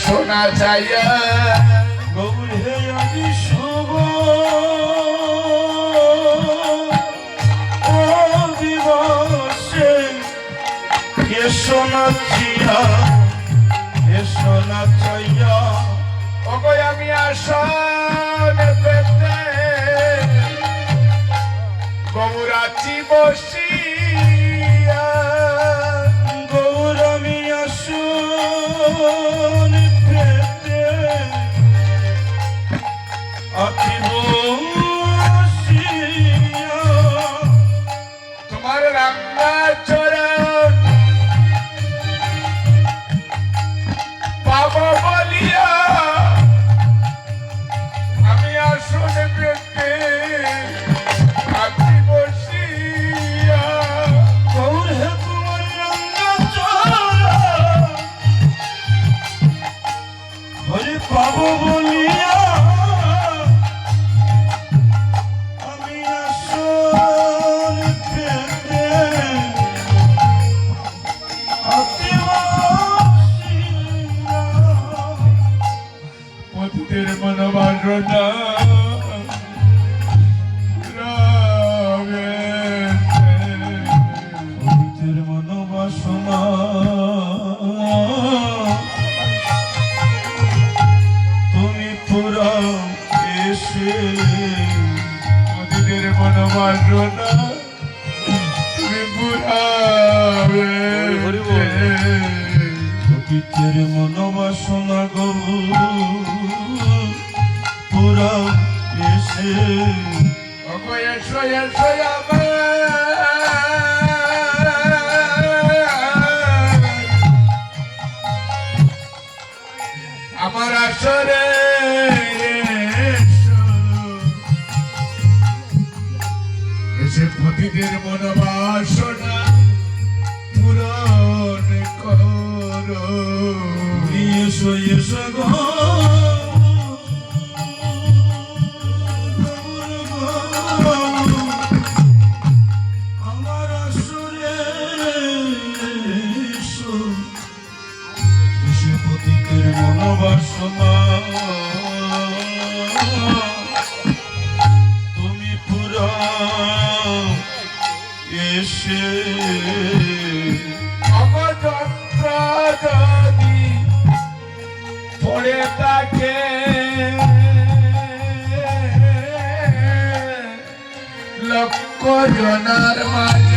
সোনা চাইয়া গৌর হে আজি শুভ ও দিবসে এ সোনা চিয়া এ সোনা চাইয়া ওগো আমি আসন পেতে গৌরাচি বসিয়া গৌর আমি আসন তোমার রাঙ্গা চরণ পাবো বলিয়া আমি আসন পেতে আছি বসিয়া গৌর হে তোমার রাঙ্গা চরণ হরে পাবো বলিয়া মনোবাসনা পতিতের মনোবাসনা তুমি পুরা এসে পতিতের মনোবাসনা তুমি পুরা পতিতের মনোবাসনা গরু পুরা এসে এসো এসো আমার আসরে এসে পতিদের মনোবাসনা পূরণ করো এসো এসো গো তুমি পুরা এসে অগযন্ত্র যদি পড়ে থাকে লক্ষ জনার মাঝে